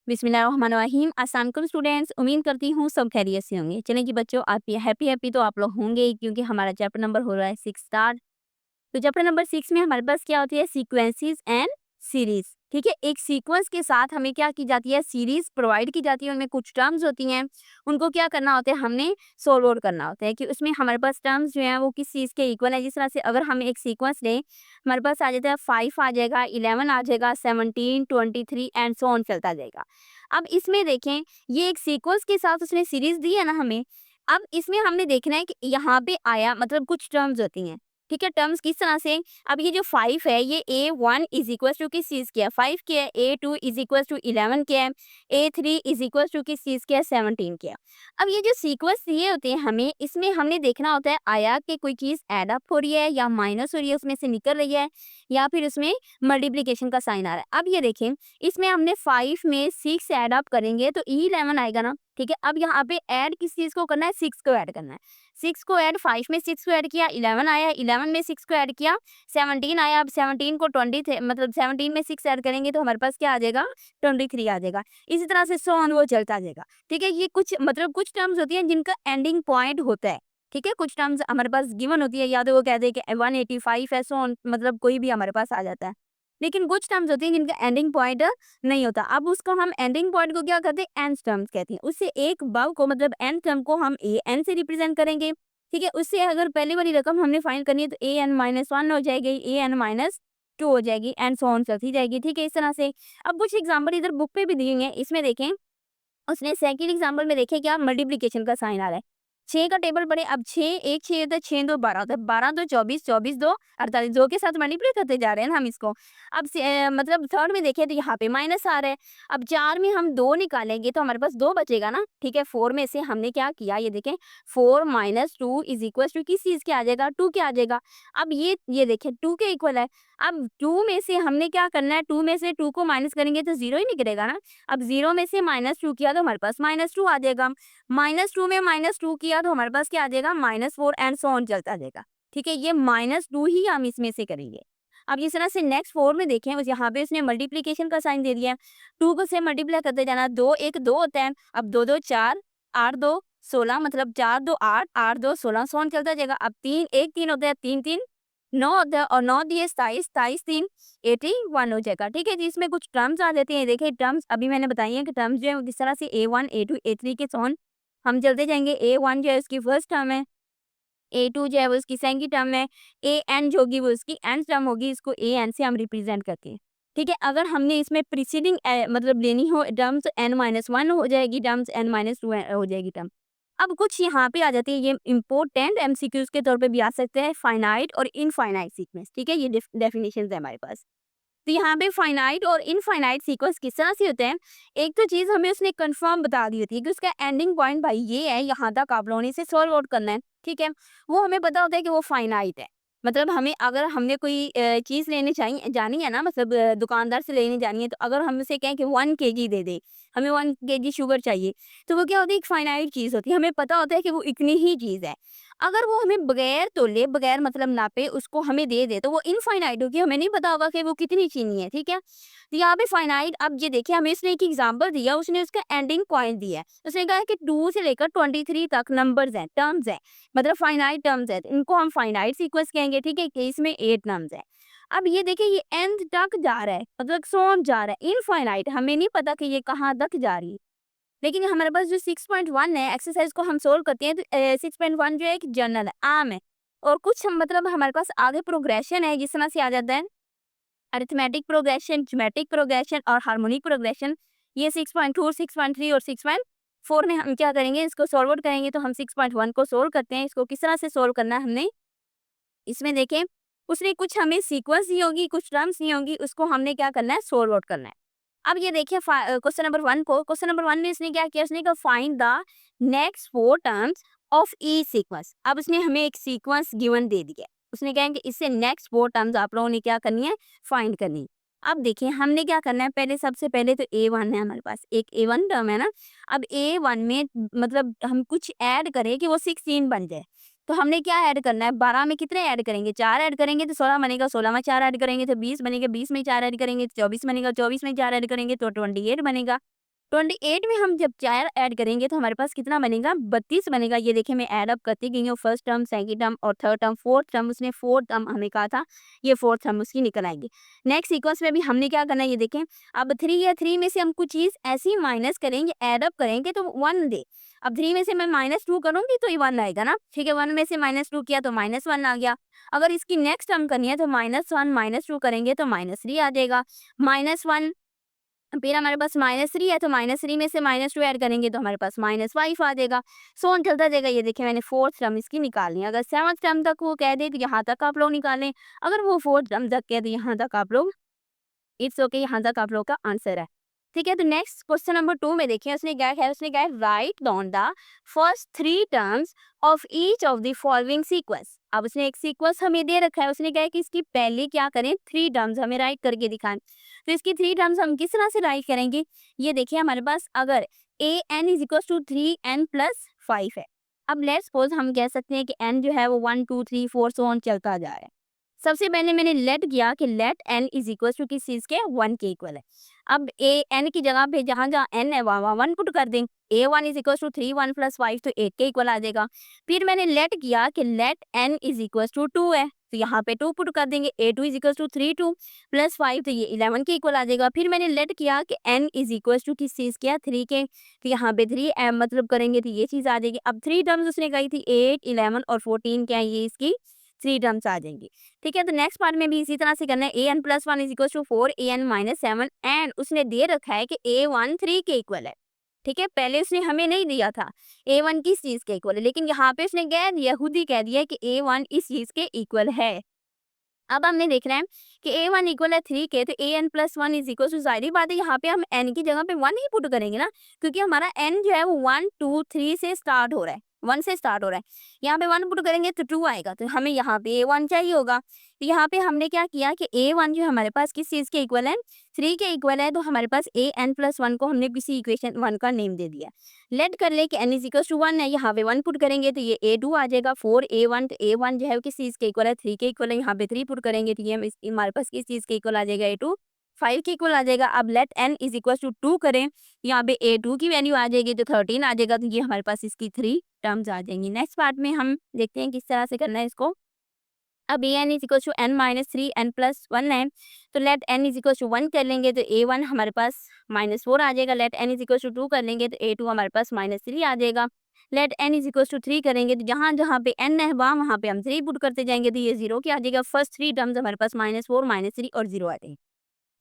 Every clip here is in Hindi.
बिस्मिल्लाहिर्रहमानिर्रहीम। अस्सलाम वालेकुम स्टूडेंट्स, उम्मीद करती हूँ सब खैरियत से होंगे। चलें जी बच्चों, आप ये हैप्पी तो आप लोग होंगे ही, क्योंकि हमारा चैप्टर नंबर हो रहा है 6 स्टार्ट। तो चैप्टर नंबर 6 में हमारे पास क्या होती है, सीक्वेंसेस एंड सीरीज। ठीक है, एक सीक्वेंस के साथ हमें क्या की जाती है, सीरीज प्रोवाइड की जाती है। उनमें कुछ टर्म्स होती हैं, उनको क्या करना होता है, हमने सोल्व आउट करना होता है कि उसमें हमारे पास टर्म्स जो हैं वो किस चीज़ के इक्वल है। जिस तरह से अगर हम एक सीक्वेंस लें, हमारे पास आ जाता है 5 आ जाएगा, 11 आ जाएगा, 17, 23 एंड सो ऑन चलता जाएगा। अब इसमें देखें, ये एक सीक्वेंस के साथ उसने सीरीज दी है ना हमें। अब इसमें हमने देखना है कि यहाँ पे आया मतलब कुछ टर्म्स होती हैं। ठीक है, टर्म्स किस तरह से, अब ये जो 5 है, ये A1 इज इक्वल टू किस चीज़ क्या है, 5 क्या है, A2 इज इक्वल टू 11 क्या है, A3 इज इक्वल टू किस चीज़ क्या है, 17 क्या है। अब ये जो सीक्वेंस दिए होते हैं हमें, इसमें हमने देखना होता है आया कि कोई चीज़ ऐड अप हो रही है या माइनस हो रही है, उसमें से निकल रही है, या फिर उसमें मल्टीप्लीकेशन का साइन आ रहा है। अब ये देखें, इसमें हमने 5 में 6 ऐड अप करेंगे तो 11 आएगा ना। ठीक है, अब यहाँ पे ऐड किस चीज़ को करना है, 6 को ऐड करना है। 6 को ऐड, 5 में 6 को ऐड किया, 11 आया, 11 में 6 को ऐड किया, 17 आया। अब 17 को 20 थे, मतलब 17 में 6 ऐड करेंगे तो हमारे पास क्या आ जाएगा, 23 आ जाएगा। इसी तरह से सो ऑन वो चलता जाएगा। ठीक है, ये कुछ मतलब कुछ टर्म्स होती हैं जिनका एंडिंग पॉइंट होता है। ठीक है, कुछ टर्म्स हमारे पास गिवन होती है, या तो वो कहते हैं कि 185 है, सो ऑन, मतलब कोई भी हमारे पास आ जाता है। लेकिन कुछ टर्म्स होती हैं जिनका एंडिंग पॉइंट नहीं होता। अब उसको हम एंडिंग पॉइंट को क्या कहते हैं, एन टर्म्स कहते हैं। उससे एक बव को मतलब एन टर्म को हम ए एन से रिप्रेजेंट करेंगे। ठीक है, उससे अगर पहले वाली रकम हमने फाइंड करनी है तो an-1 हो जाएगी, an-2 हो जाएगी, एंड सो ऑन चलती जाएगी। ठीक है, इस तरह से। अब कुछ एग्जांपल इधर बुक पे भी दिए हुए हैं, इसमें देखें। उसने सेकंड एग्जांपल में देखे क्या, मल्टीप्लिकेशन का साइन आ रहा है। 6 का टेबल पढ़े, अब 6 एक 6 होता है, 6 2 12 होता है, 12 2 24, 24 2 48, 2 के साथ मल्टीप्लाई करते जा रहे हैं ना हम इसको। अब मतलब थर्ड में देखें तो यहाँ पे माइनस आ रहा है। अब 4 में हम 2 निकालेंगे तो हमारे पास 2 बचेगा ना। ठीक है, 4 में से हमने क्या किया, ये देखें, 4 माइनस 2 इज इक्वल टू किस चीज़ के आ जाएगा, 2 के आ जाएगा। अब ये देखें 2 के इक्वल है। अब 2 में से हमने क्या करना है, 2 में से 2 को माइनस करेंगे तो 0 ही निकलेगा ना। अब 0 में से -2 किया तो हमारे पास -2 आ जाएगा। -2 में -2 किया तो हमारे पास क्या आ जाएगा, -4 एंड सो ऑन चलता जाएगा। ठीक है, ये -2 ही हम इसमें से करेंगे। अब इस तरह से नेक्स्ट 4 में देखें, उस यहाँ पे उसने मल्टीप्लिकेशन का साइन दे दिया है। 2 को से मल्टीप्लाई करते जाना, 2 1 2 होता है। अब 2 2 4, 8 2 16, मतलब 4 2 8, 8 2 16, सो ऑन चलता जाएगा। अब 3 1 3 होता है, 3 3 9 होता है, और 9 दिए 27, 27 3 81 हो जाएगा। ठीक है जी, इसमें कुछ टर्म्स आ जाती हैं। देखिए टर्म्स अभी मैंने बताई है कि टर्म्स जो है वो किस तरह से A1 A2 A3 के सोन हम चलते जाएंगे। A1 जो है उसकी फर्स्ट टर्म है, A2 जो है वो उसकी सेकंड टर्म है, AN जो होगी वो उसकी एंड टर्म होगी। इसको AN से हम रिप्रेजेंट करते हैं। ठीक है, अगर हमने इसमें प्रीसीडिंग मतलब लेनी हो टर्म्स, n-1 हो जाएगी टर्म्स, n-2 हो जाएगी टर्म। अब कुछ यहाँ पे आ जाती है, ये इम्पोर्टेंट एमसीक्यूज के तौर पे भी आ सकते हैं, फाइनाइट और इनफाइनाइट सीक्वेंस। ठीक है, ये डेफिनेशन है हमारे पास। तो यहाँ पे फाइनाइट और इनफाइनाइट सीक्वेंस किस तरह से होते हैं, एक तो चीज़ हमें उसने कंफर्म बता दी होती है कि उसका एंडिंग पॉइंट भाई ये है, यहाँ तक आप लोगों ने इसे सॉल्व आउट करना है। ठीक है, वो हमें पता होता है कि वो फाइनाइट है। मतलब हमें अगर हमने कोई चीज़ लेने चाहिए जानी है ना, मतलब दुकानदार से लेने जानी है, तो अगर हम उसे कहें कि 1 केजी दे दे, हमें 1 केजी शुगर चाहिए, तो वो क्या होती है, एक फाइनाइट चीज़ होती है। हमें पता होता है कि वो इतनी ही चीज़ है। अगर वो हमें बगैर तोले, बगैर मतलब नापे उसको हमें दे दे, तो वो इनफाइनाइट होगी, हमें नहीं पता होगा कि वो कितनी चीनी है। ठीक है, तो यहाँ पे फाइनाइट, अब ये देखिए हमें इसने एक एग्जांपल दिया, उसने उसका एंडिंग पॉइंट दिया है। उसने कहा है कि 2 से लेकर 23 तक नंबर्स हैं, टर्म्स हैं, मतलब फाइनाइट टर्म्स हैं, इनको हम फाइनाइट सीक्वेंस कहेंगे। ठीक है, कि इसमें 8 टर्म्स हैं। अब ये देखिए ये एंड तक जा रहा है, मतलब सोन जा रहा है, इनफाइनाइट, हमें नहीं पता कि ये कहाँ तक जा रही है। लेकिन हमारे पास जो 6.1 है, एक्सरसाइज को हम सोल्व करते हैं तो 6.1 जो है एक जनरल है, आम है। और कुछ हम मतलब हमारे पास आगे प्रोग्रेशन है, जिस तरह से आ जाता है अरिथमेटिक प्रोग्रेशन, ज्योमेट्रिक प्रोग्रेशन और हार्मोनिक प्रोग्रेशन। ये 6.2, 6.3 और 6.4 में हम क्या करेंगे, इसको सॉल्व आउट करेंगे। तो हम 6.1 को सोल्व करते हैं। इसको किस तरह से सोल्व करना है हमने, इसमें देखें, उसने कुछ हमें सीक्वेंस दी होगी, कुछ टर्म्स दी होंगी, उसको हमने क्या करना है, सोल्व आउट करना है। अब ये देखिए क्वेश्चन नंबर 1 को, क्वेश्चन नंबर 1 में इसने क्या किया, उसने कहा find the next 4 terms of each sequence. अब उसने हमें एक सीक्वेंस गिवन दे दिया, उसने कहा कि इससे नेक्स्ट 4 टर्म्स आप लोगों ने क्या करनी है, फाइंड करनी है। अब देखिए हमने क्या करना है, पहले सबसे पहले तो A1 है हमारे पास, एक A1 टर्म है ना। अब A1 में मतलब हम कुछ ऐड करें कि वो 16 बन जाए, तो हमने क्या ऐड करना है, 12 में कितने ऐड करेंगे, 4 ऐड करेंगे तो 16 बनेगा, 16 में 4 ऐड करेंगे तो 20 बनेगा, 20 में 4 ऐड करेंगे तो 24 बनेगा, 24 में 4 ऐड करेंगे तो 28 बनेगा। 28 में हम जब 4 ऐड करेंगे तो हमारे पास कितना बनेगा, 32 बनेगा। ये देखिए मैं ऐड अप करती गई हूँ, फर्स्ट टर्म, सेकंड टर्म और थर्ड टर्म, फोर्थ टर्म, उसने फोर्थ टर्म हमें कहा था, ये फोर्थ टर्म उसकी निकल आएगी। नेक्स्ट सीक्वेंस में भी हमने क्या करना है, ये देखें, अब 3 या 3 में से हम कुछ चीज़ ऐसी माइनस करेंगे, ऐड अप करेंगे तो 1 दे। अब 3 में से मैं -2 करूँगी तो ये 1 आएगा ना, ठीक है। 1 में से -2 किया तो -1 आ गया। अगर इसकी नेक्स्ट टर्म करनी है तो -1 -2 करेंगे तो -3 आ जाएगा। -1 फिर हमारे पास -3 है तो -3 में से -2 ऐड करेंगे तो हमारे पास -5 आ जाएगा। सो ऑन चलता जाएगा। ये देखिए मैंने फोर्थ टर्म इसकी निकालनी है। अगर सेवंथ टर्म तक वो कह दे तो यहाँ तक आप लोग निकालें, अगर वो फोर्थ टर्म तक कह दे यहाँ तक आप लोग, इट्स ओके, यहाँ तक आप लोग का आंसर है। ठीक है, तो नेक्स्ट क्वेश्चन नंबर 2 में देखिए उसने क्या है, उसने क्या है, write down the first 3 terms of each of the following sequence. अब उसने एक सीक्वेंस हमें दे रखा है, उसने क्या है कि इसकी पहले क्या करें, 3 टर्म्स हमें राइट करके दिखाएं। तो इसकी 3 टर्म्स हम किस तरह से राइट करेंगे, ये देखिए हमारे पास अगर a n is equal to 3n+5 है। अब लेट्स सपोज हम कह सकते हैं कि n जो है वो 1 2 3 4 सो ऑन चलता जा रहा है। सबसे पहले मैंने लेट किया कि let n is equal to किस चीज के, 1 के इक्वल है। अब ए एन की जगह पे जहां जहां n है वहां 1 पुट कर दें। a1 इज इक्वल टू 3 1 + 5 तो 8 के इक्वल आ जाएगा। फिर मैंने लेट किया कि let n is equal to 2 है तो यहाँ पे 2 पुट कर देंगे। a2 इज इक्वल टू 3 2 + 5 तो ये 11 के इक्वल आ जाएगा। फिर मैंने लेट किया कि n इज इक्वल टू किस चीज के, 3 के, तो यहाँ पे 3 मतलब करेंगे तो ये चीज आ जाएगी। अब 3 टर्म्स उसने कही थी 8 11 और 14 क्या है, ये इसकी 3 टर्म्स आ जाएंगी। ठीक है, तो नेक्स्ट पार्ट में भी इसी तरह से करना है। an+1 is equal to 4 an-7 and उसने दे रखा है कि a1 3 के इक्वल है। ठीक है, पहले उसने हमें नहीं दिया था a1 किस चीज के इक्वल है, लेकिन यहाँ पे उसने कह दिया, खुद ही कह दिया कि a1 इस चीज के इक्वल है। अब हमने देखना है कि a1 इक्वल है 3 के, तो an+1 इज इक्वल टू, जाहिर बात है यहाँ पे हम n की जगह पे 1 ही पुट करेंगे ना, क्योंकि हमारा n जो है वो 1 2 3 से स्टार्ट हो रहा है, 1 से स्टार्ट हो रहा है। यहाँ पे 1 पुट करेंगे तो 2 आएगा, तो हमें यहाँ पे a1 चाहिए होगा। तो यहाँ पे हमने क्या किया कि a1 जो हमारे पास किस चीज़ के इक्वल है, 3 के इक्वल है, तो हमारे पास an+1 को हमने किसी इक्वेशन 1 का नेम दे दिया। लेट कर ले कि n इज इक्वल टू 1 है, यहाँ पे 1 पुट करेंगे तो ये a2 आ जाएगा। 4a1 तो a1 जो है वो किस चीज़ के इक्वल है, 3 के इक्वल है, यहाँ पे 3 पुट करेंगे तो ये हमारे पास किस चीज़ के इक्वल आ जाएगा, a2 5 के इक्वल आ जाएगा। अब let n is equal to 2 करें, यहाँ पे a2 की वैल्यू आ जाएगी तो 13 आ जाएगा, तो ये हमारे पास इसकी 3 टर्म्स आ जाएंगी। नेक्स्ट पार्ट में हम देखते हैं किस तरह से करना है इसको। अब an is equal to n-3 n+1 है, तो let n is equal to 1 कर लेंगे तो a1 हमारे पास -4 आ जाएगा। Let n is equal to 2 कर लेंगे तो a2 हमारे पास -3 आ जाएगा। Let n is equal to 3 करेंगे तो जहाँ जहाँ पे n है वहाँ पे हम 3 पुट करते जाएंगे तो ये 0 क्या आ जाएगा। फर्स्ट 3 टर्म्स हमारे पास -4 -3 और 0 आ जाएंगे।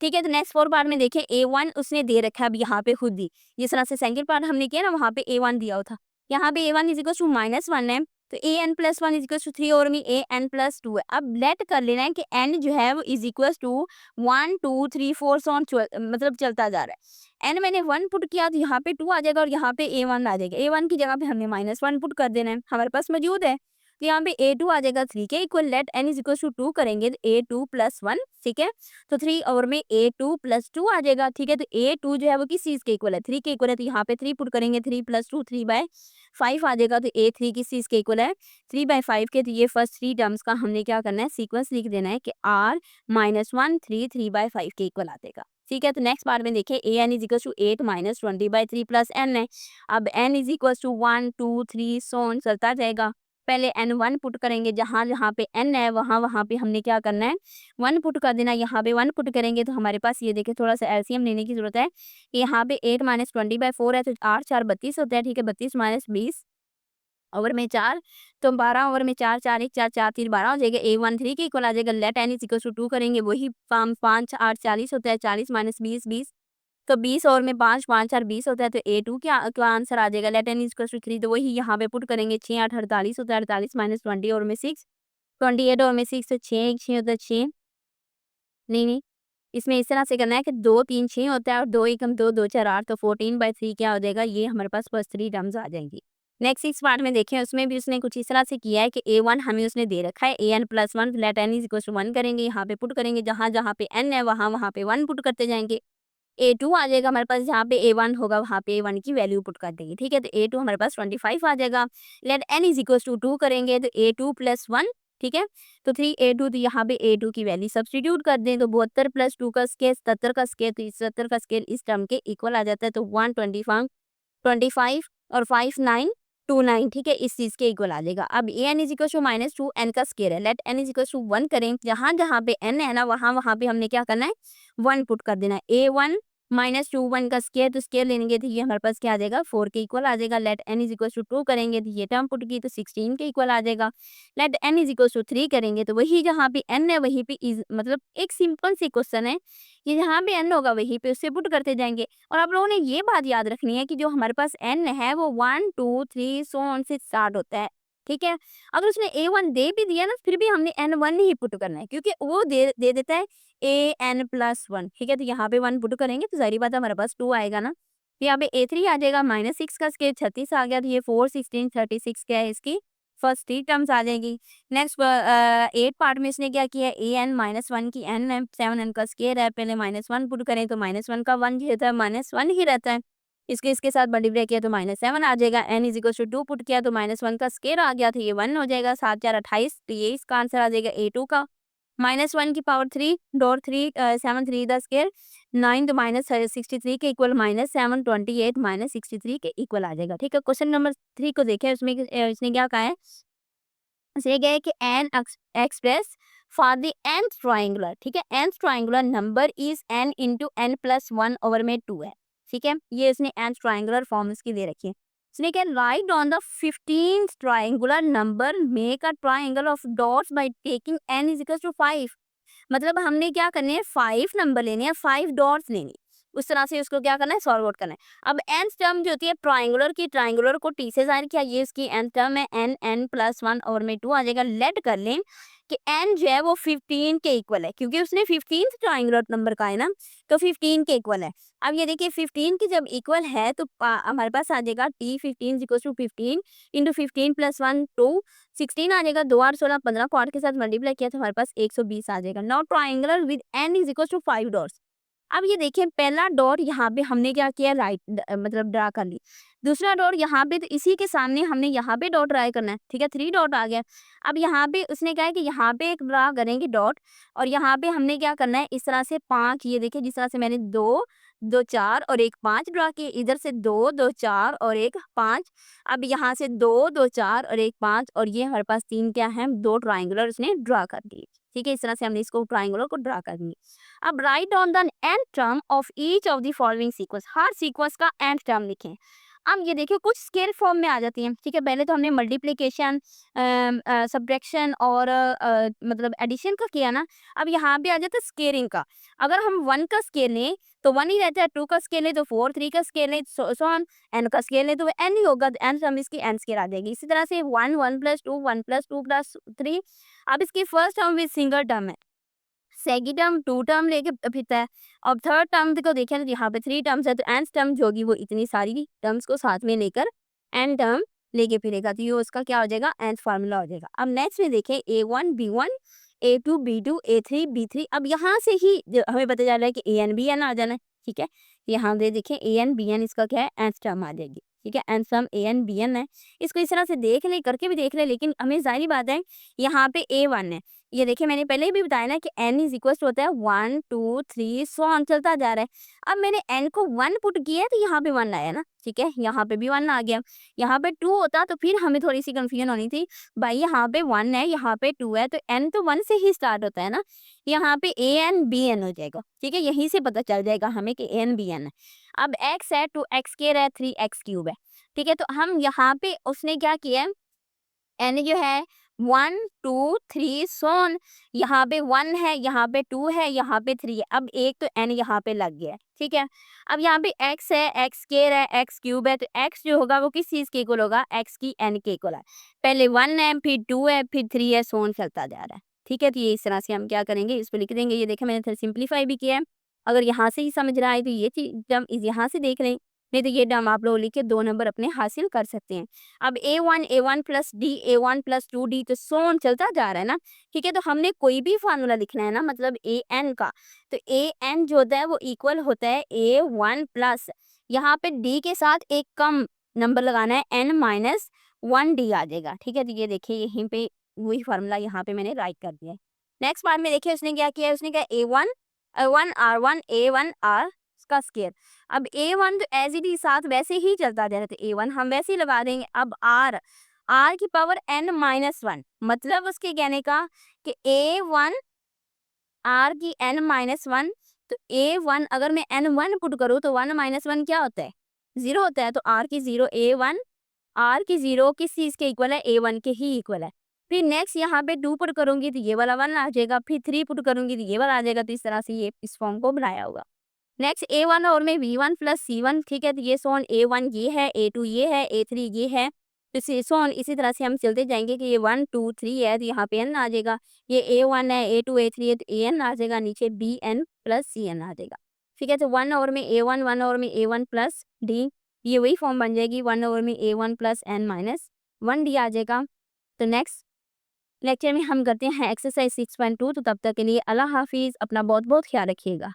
ठीक है, तो नेक्स्ट 4 पार्ट में देखिए a1 उसने दे रखा है अब यहाँ पे खुद ही, जिस तरह से सेकंड पार्ट हमने किया ना वहाँ पे a1 दिया हुआ था, यहाँ पे a1 इज इक्वल टू -1 है, तो an+1 इज इक्वल टू 3 और में an+2 है। अब लेट कर लेना है कि n जो है वो is equal to 1 2 3 4 so on मतलब चलता जा रहा है। n मैंने 1 पुट किया तो यहाँ पे 2 आ जाएगा और यहाँ पे a1 आ जाएगा। a1 की जगह पे हमने -1 पुट कर देना है, हमारे पास मौजूद है, तो यहाँ पे a2 आ जाएगा 3 के equal. Let n is equal to 2 करेंगे तो a2 + 1, ठीक है, तो 3 और में a2 + 2 आ जाएगा। ठीक है, तो a2 जो है वो किस चीज़ के इक्वल है, 3 के इक्वल है, तो यहाँ पे 3 पुट करेंगे, 3 + 2 3/5 आ जाएगा। तो a3 किस चीज़ के इक्वल है, 3/5 के। तो ये फर्स्ट 3 टर्म्स का हमने क्या करना है, सीक्वेंस लिख देना है कि r -1 3 3/5 के इक्वल आ जाएगा। ठीक है, तो नेक्स्ट पार्ट में देखिए an is equal to 8 -20/3 + n है। अब n is equal to 1 2 3 so on चलता जाएगा। पहले n1 पुट करेंगे, जहाँ जहाँ पे n है वहाँ पे हमने क्या करना है, 1 पुट कर देना। यहाँ पे 1 पुट करेंगे तो हमारे पास ये देखिए थोड़ा सा एलसीएम लेने की जरूरत है। यहाँ पे 8 -20/4 है तो 8 4 32 होता है। ठीक है, 32 - 20 ओवर में 4, तो 12 ओवर में 4 4 1 4 4 3 12 हो जाएगा। a1 3 के इक्वल आ जाएगा। Let n is equal to 2 करेंगे, वही 5 8 40 होता है, 40 - 20 20, तो 20 और में 5 5 4 20 होता है, तो a2 क्या आंसर आ जाएगा। Let n is equal to 3, तो वही यहाँ पे पुट करेंगे। 6 8 48 होता है, 48 - 20 और में 6 28 और में 6, तो 6 1 6 होता है 6, नहीं, इसमें इस तरह से करना है कि 2 3 6 होता है और 2 1 2 2 4 8, तो 14/3 क्या हो जाएगा, ये हमारे पास फर्स्ट 3 टर्म्स आ जाएंगी। नेक्स्ट इस पार्ट में देखें, उसमें भी उसने कुछ इस तरह से किया है कि a1 हमें उसने दे रखा है an+1, let n is equal to 1 करेंगे, यहाँ पे पुट करेंगे, जहाँ जहाँ पे n है वहाँ पे 1 पुट करते जाएंगे। a2 आ जाएगा हमारे पास, जहाँ पे a1 होगा वहाँ पे a1 की वैल्यू पुट कर देंगे। ठीक है, तो a2 हमारे पास 25 आ जाएगा। Let n is equal to 2 करेंगे तो a2 + 1, ठीक है। तो 3a2 तो यहाँ पे a2 की वैल्यू सब्स्टिट्यूट कर दें तो 72 प्लस 2 का स्क्वायर 77 का स्क्वायर, तो 77 का स्क्वायर इस टर्म के इक्वल आ जाता है, तो 125 और 5929, ठीक है, इस चीज के इक्वल आ जाएगा। अब an is equal to minus 2n का स्क्वायर है, let n is equal to 1 करें, जहां जहां पे n है ना वहां वहां पे हमने क्या करना है 1 पुट कर देना है। a1 माइनस 2 1 का स्क्वायर, तो स्क्वायर लेंगे तो ये हमारे पास क्या आ जाएगा 4 के इक्वल आ जाएगा। Let n is equal to 2 करेंगे तो ये टर्म पुट की तो 16 के इक्वल आ जाएगा। Let n is equal to 3 करेंगे तो वही जहाँ पे n है वहीं पे मतलब एक सिंपल सी क्वेश्चन है, ये जहाँ पे n होगा वहीं पे उससे पुट करते जाएंगे। और आप लोगों ने ये बात याद रखनी है कि जो हमारे पास n है वो 1 2 3 सो ऑन से स्टार्ट होता है, ठीक है। अगर उसने a1 दे भी दिया ना फिर भी हमने n1 ही पुट करना है, क्योंकि वो दे देता है an+1, ठीक है। तो यहाँ पे 1 पुट करेंगे तो सारी बात हमारे पास 2 आएगा ना। तो यहाँ पे a3 आ जाएगा, -6 का स्क्वायर 36 आ गया, तो ये 4 16 36 क्या है इसकी फर्स्ट 3 टर्म्स आ जाएगी। नेक्स्ट 8 पार्ट में इसने क्या किया है an-1 की n है, 7n का स्क्वायर है, पहले -1 पुट करें तो -1 का 1 रहता है, -1 ही रहता है। इसके साथ मल्टीप्लाई किया तो -7 आ जाएगा। n is equal to 2 put किया तो -1 का स्क्वायर आ गया, तो ये 1 हो जाएगा। 7 4 28, तो ये इसका आंसर आ जाएगा a2 का। -1 की पावर 3 डॉट 3 7 3 द स्क्वायर 9, तो -63 के इक्वल -7 28 -63 के इक्वल आ जाएगा, ठीक है। क्वेश्चन नंबर 3 को देखें, उसमें इसने क्या कहा है, से गए कि n express for the nth triangular, ठीक है। nth triangular number is n into n plus 1 over में 2 है, ठीक है। ये इसने nth ट्रायंगुलर फॉर्म इसकी दे रखी है। इसने क्या write on the 15th triangular number make a triangle of dots by taking n is equal to 5। मतलब हमने क्या करने हैं 5 नंबर लेने हैं, 5 डॉट्स लेने, उस तरह से उसको क्या करना है सॉल्व आउट करना है। अब एन टर्म जो होती है ट्राइंगुलर की, ट्राइंगुलर को टी से जाहिर किया, ये इसकी एन टर्म है, n प्लस 1 और में 2 आ जाएगा। लेट कर लें कि n जो है वो 15 के इक्वल है, क्योंकि उसने 15th ट्राइंगुलर नंबर का है ना, तो 15 के इक्वल है। अब ये देखिए 15 के जब इक्वल है तो हमारे पास आ जाएगा t 15 equal to 15 into 15 plus 1 2 16 आ जाएगा। 2 8 16 15 को 8 के साथ मल्टीप्लाई किया तो हमारे पास 120 आ जाएगा। Now triangular with n is equal to 5 dots. अब ये देखिए पहला डॉट यहाँ पे हमने क्या किया राइट मतलब ड्रा कर ली, दूसरा डॉट यहाँ पे, तो इसी के सामने हमने यहाँ पे डॉट ड्रा करना है, ठीक है। 3 डॉट आ गया। अब यहाँ पे उसने कहा है कि यहाँ पे एक ड्रा करेंगे डॉट, और यहाँ पे हमने क्या करना है इस तरह से 5, ये देखिए जिस तरह से मैंने 2 2 4 और 1 5 ड्रा किए, इधर से 2 2 4 और 1 5। अब यहाँ से 2 2 4 और 1 5, और ये हमारे पास 3 क्या है 2 ट्राइंगुलर उसने ड्रा कर दिए, ठीक है। इस तरह से हमने इसको ट्राइंगुलर को ड्रा कर दिए। अब right on the end term of each of the following sequence, her sequence का एंड टर्म लिखें। अब ये देखिए कुछ स्केल फॉर्म में आ जाती हैं, ठीक है। पहले तो हमने मल्टीप्लिकेशन सब्ट्रैक्शन और मतलब एडिशन का किया ना। अब यहाँ पे आ जाता है स्केलिंग का। अगर हम 1 का स्केल लें तो 1 ही रहता है, 2 का स्केल लें तो 4, 3 का स्केल लें सो ऑन, n का स्केल लें तो n ही होगा, एन टर्म इसकी n स्केल आ जाएगी। इसी तरह से 1 1 प्लस 2 1 प्लस 2 प्लस 3। अब इसकी first term with single term है, सेकंड टर्म 2 टर्म लेके फिरता है, और थर्ड टर्म को देखें तो यहाँ पे 3 टर्म्स है, तो एन टर्म जो होगी वो इतनी सारी टर्म्स को साथ में लेकर एन टर्म लेके फिरेगा, तो ये उसका क्या हो जाएगा एन फार्मूला हो जाएगा। अब नेक्स्ट में देखें a1 b1 a2 b2 a3 b3। अब यहाँ से ही हमें पता चल रहा है कि an bn आ जाना है, ठीक है। यहाँ दे देखें an bn इसका क्या है एन टर्म आ जाएगी, ठीक है। एन सम an bn है, इसको इस तरह से देख ले करके भी देख ले, लेकिन हमें जाहिर बात है यहाँ पे a1 है। ये देखिए मैंने पहले भी बताया ना कि n इज इक्वल होता है 1 2 3 सो ऑन चलता जा रहा है। अब मैंने n को 1 पुट किया है तो यहाँ पे 1 आया ना, ठीक है। यहाँ पे भी 1 आ गया, यहाँ पे 2 होता तो फिर हमें थोड़ी सी कंफ्यूजन होनी थी, भाई यहाँ पे 1 है यहाँ पे 2 है, तो n तो 1 से ही स्टार्ट होता है ना, यहाँ पे an bn हो जाएगा, ठीक है। यहीं से पता चल जाएगा हमें कि an bn है। अब x है 2x स्क्वायर है 3x क्यूब है, ठीक है। तो हम यहाँ पे उसने क्या किया है n जो है 1 2 3 सोन, यहाँ पे 1 है यहाँ पे 2 है यहाँ पे 3 है। अब एक तो n यहाँ पे लग गया है, ठीक है। अब यहाँ पे x है x स्क्वायर है x क्यूब है, तो x जो होगा वो किस चीज़ के इक्वल होगा x की n के इक्वल है। पहले 1 है फिर 2 है फिर 3 है, सोन चलता जा रहा है, ठीक है। तो ये इस तरह से हम क्या करेंगे इस पर लिख देंगे। ये देखें मैंने थोड़ा सिंप्लीफाई भी किया है, अगर यहाँ से ही समझ रहा है तो ये चीज हम यहाँ से देख लें, नहीं तो ये डम आप लोग लिख के 2 नंबर अपने हासिल कर सकते हैं। अब a1 plus D a1 plus 2d, तो सोन चलता जा रहा है ना, ठीक है। तो हमने कोई भी फार्मूला लिखना है ना मतलब an का, तो an जो होता है वो इक्वल होता है a1 प्लस, यहाँ पे d के साथ एक कम नंबर लगाना है n माइनस 1d आ जाएगा, ठीक है। तो ये देखिए यहीं पे वही फार्मूला यहाँ पे मैंने राइट कर दिया है। नेक्स्ट पार्ट में देखिए उसने क्या किया है, उसने कहा A1 R का स्क्वायर। अब A1 तो एज इट इज साथ वैसे ही चलता जा रहा था, A1 हम वैसे ही लगा देंगे। अब R की पावर n-1, मतलब उसके कहने का कि A1 R की n-1, तो A1 अगर मैं n1 पुट करूँ तो 1 - 1 क्या होता है, 0 होता है। तो R की 0, A1 R की 0 किस चीज़ के इक्वल है, A1 के ही इक्वल है। फिर नेक्स्ट यहाँ पे 2 पुट करूँगी तो ये वाला 1 आ जाएगा, फिर 3 पुट करूँगी तो ये वाला आ जाएगा। तो इस तरह से ये इस फॉर्म को बनाया होगा। नेक्स्ट A1 और में V1 प्लस C1, ठीक है। तो ये सो ऑन A1 ये है, A2 ये है, A3 ये है। तो सो ऑन इसी तरह से हम चलते जाएंगे कि ये 1 2 3 है तो यहाँ पे n आ जाएगा। ये A1 है, A2 A3 है तो AN आ जाएगा, नीचे BN प्लस CN आ जाएगा। ठीक है। तो 1 ओवर में A1, 1 ओवर में A1 प्लस D, ये वही फॉर्म बन जाएगी। 1 ओवर में A1 प्लस n-1D आ जाएगा। तो नेक्स्ट लेक्चर में हम करते हैं एक्सरसाइज 6.2। तो तब तक के लिए अल्लाह हाफिज़, अपना बहुत बहुत ख्याल रखिएगा।